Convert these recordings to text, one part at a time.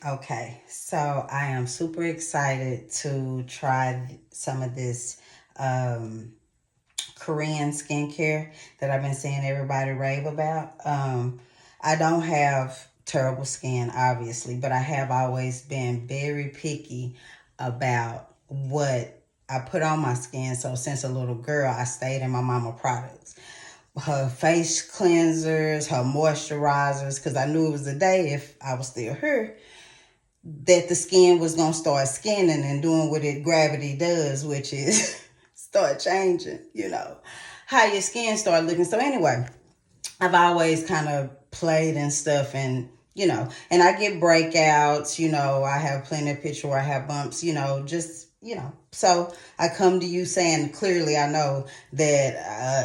Okay, so I am super excited to try some of this um, Korean skincare that I've been seeing everybody rave about. I don't have terrible skin, obviously, but I have always been very picky about what I put on my skin. So since a little girl, I stayed in my mama products. Her face cleansers, her moisturizers, because I knew it was a day if I was still here that the skin was gonna start skinning and doing what it gravity does, which is start changing, how your skin start looking. So anyway, I've always kind of played and stuff and I get breakouts, I have plenty of pictures where I have bumps, so I come to you saying clearly I know that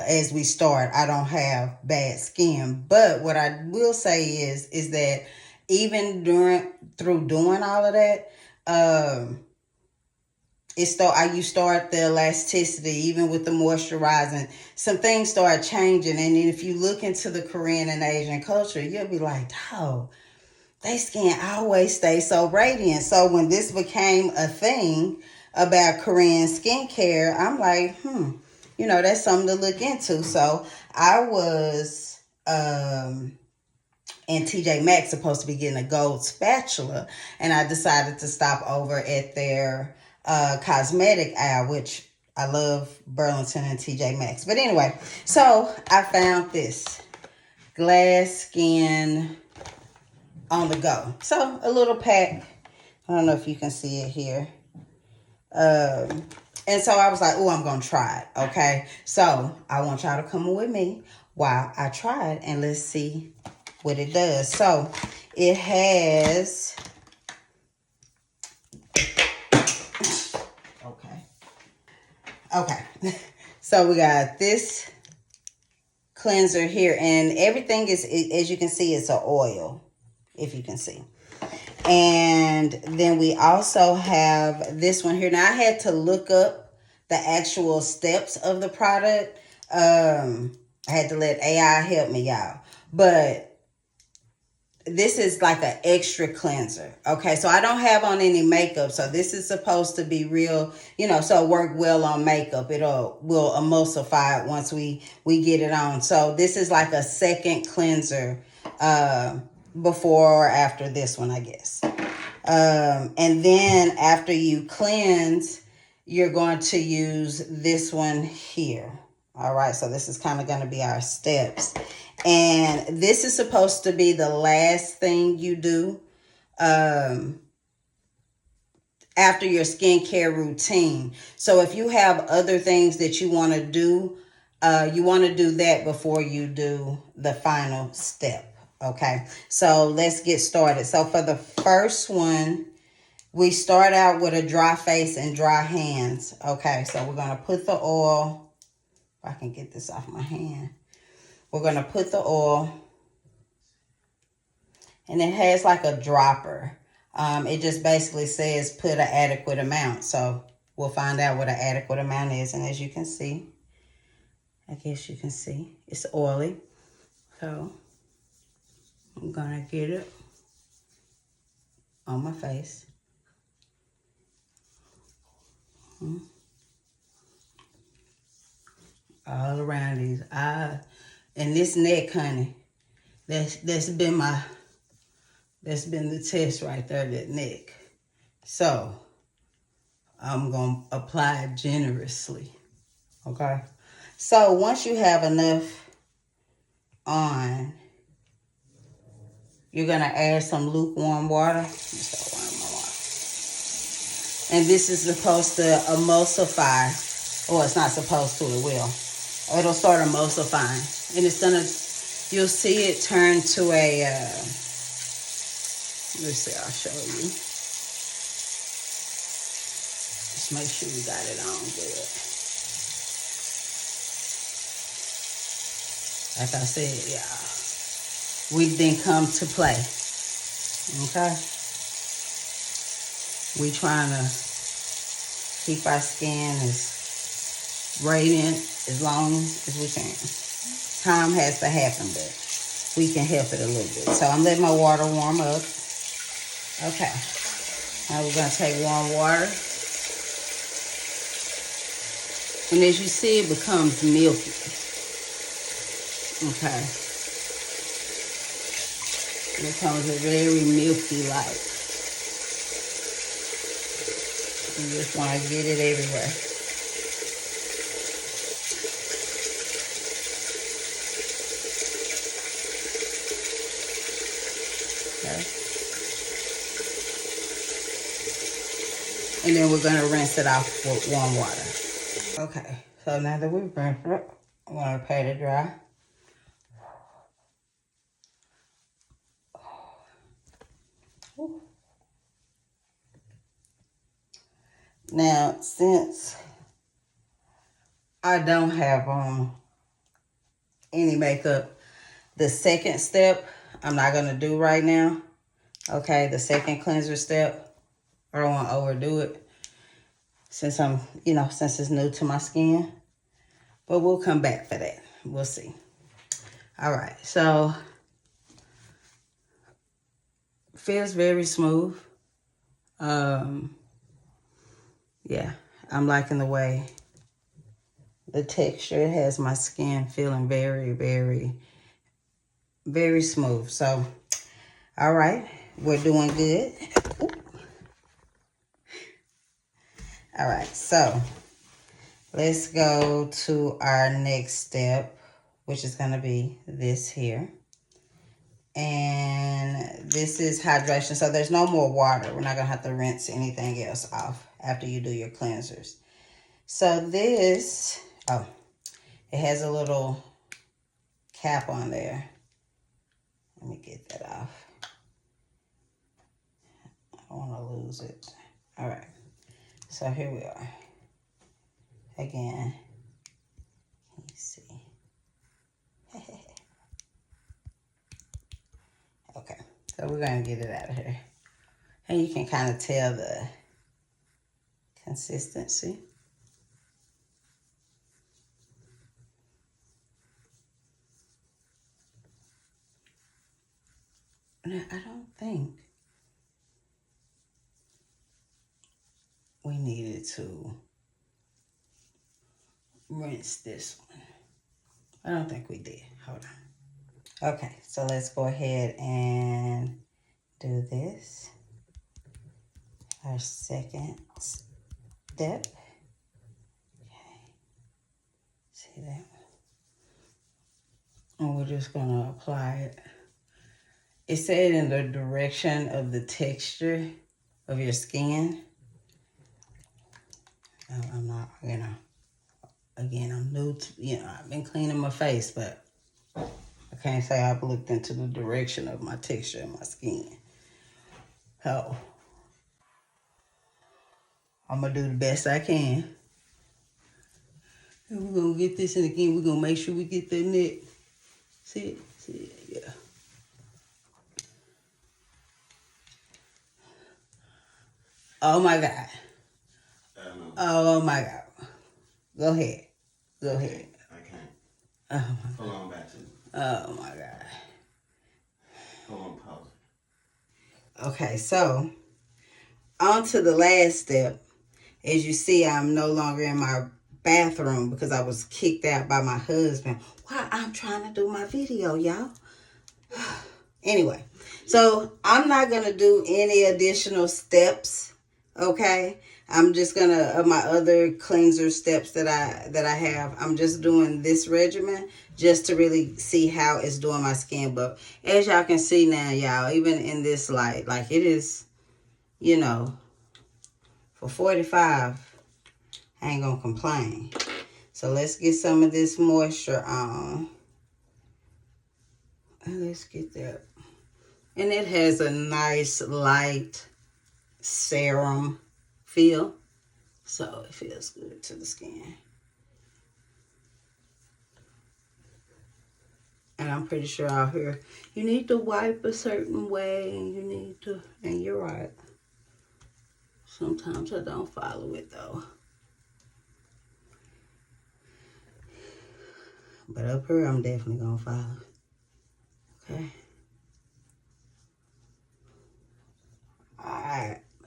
as we start, I don't have bad skin. But what I will say is that even through doing all of that, you start the elasticity even with the moisturizing. Some things start changing, and then if you look into the Korean and Asian culture, you'll be like, oh, they skin always stay so radiant. So when this became a thing about Korean skincare, I'm like, that's something to look into. So I was and TJ Maxx supposed to be getting a gold spatula, and I decided to stop over at their cosmetic aisle, which I love Burlington and TJ Maxx. But anyway, so I found this glass skin on the go. So a little pack. I don't know if you can see it here. And so I was like, oh, I'm going to try it. Okay. So I want y'all to come with me while I try it, and let's see what it does. So it has, okay. So we got this cleanser here, and everything is, as you can see, it's an oil, if you can see. And then we also have this one here. Now I had to look up the actual steps of the product. I had to let AI help me out. But this is like an extra cleanser. Okay, so I don't have on any makeup. So this is supposed to be real, so it work well on makeup. Will emulsify it once we get it on. So this is like a second cleanser before or after this one, I guess. And then after you cleanse, you're going to use this one here. All right, so this is kind of going to be our steps. And this is supposed to be the last thing you do after your skincare routine. So if you have other things that you want to do that before you do the final step. Okay, so let's get started. So for the first one, we start out with a dry face and dry hands. Okay, so we're going to put the oil. If I can get this off my hand. We're going to put the oil. And it has like a dropper. It just basically says put an adequate amount. So we'll find out what an adequate amount is. And as you can see, I guess you can see, it's oily. So I'm going to get it on my face. All around these eyes. And this neck, honey, that's been the test right there, that neck. So I'm going to apply it generously. Okay? So once you have enough on, you're going to add some lukewarm water. And this is supposed to emulsify. Or it's not supposed to, it will. It'll start emulsifying. And it's going to, you'll see it turn to a, let's see, I'll show you. Just make sure you got it on good. Like I said, y'all, we didn't come to play. Okay? We trying to keep our skin as radiant as long as we can. Time has to happen, but we can help it a little bit. So I'm letting my water warm up. Okay. Now we're going to take warm water. And as you see, it becomes milky. Okay. It becomes a very milky like. You just want to get it everywhere. Okay. And then we're going to rinse it off with warm water. Okay, so now that we've rinsed it, I'm going to pat it dry. Now, since I don't have any makeup, the second step I'm not going to do right now. Okay, the second cleanser step, I don't want to overdo it since I'm, since it's new to my skin. But we'll come back for that. We'll see. All right, so feels very smooth. Yeah, I'm liking the way the texture has my skin feeling very, very, very smooth. So, all right, we're doing good. Ooh. All right, so let's go to our next step, which is going to be this here. And this is hydration. So there's no more water. We're not going to have to rinse anything else off after you do your cleansers. So this, it has a little cap on there. Let me get that off. I don't want to lose it. All right. So here we are. Again. Let me see. Okay. So we're going to get it out of here. And you can kind of tell the consistency. Now, I don't think we needed to rinse this one. I don't think we did. Hold on. Okay, so let's go ahead and do this. Our second step. Okay. See that? And we're just going to apply it. It said in the direction of the texture of your skin. I'm not, again, I'm new to, I've been cleaning my face, but I can't say I've looked into the direction of my texture of my skin. So, I'm going to do the best I can. And we're going to get this in again. We're going to make sure we get that neck. See it? See it? Yeah. Oh, my God. Oh, my God. Go ahead. Go ahead. I can't. Oh, Hold on, back to you. Oh, my God. Hold on, pause. Okay, so on to the last step. As you see, I'm no longer in my bathroom because I was kicked out by my husband while I'm trying to do my video, y'all. Anyway, so I'm not going to do any additional steps, okay? I'm just going to, of my other cleanser steps that I have, I'm just doing this regimen just to really see how it's doing my skin. But as y'all can see now, y'all, even in this light, like it is, for 45, I ain't going to complain. So let's get some of this moisture on. And let's get that. And it has a nice light serum feel. So it feels good to the skin. And I'm pretty sure out here, you need to wipe a certain way. And you need to, and you're right. Sometimes I don't follow it though. But up here, I'm definitely going to follow. Okay.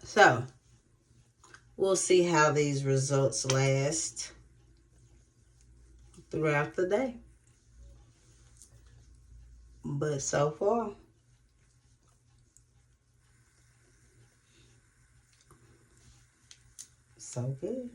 So, we'll see how these results last throughout the day. But so far, so good.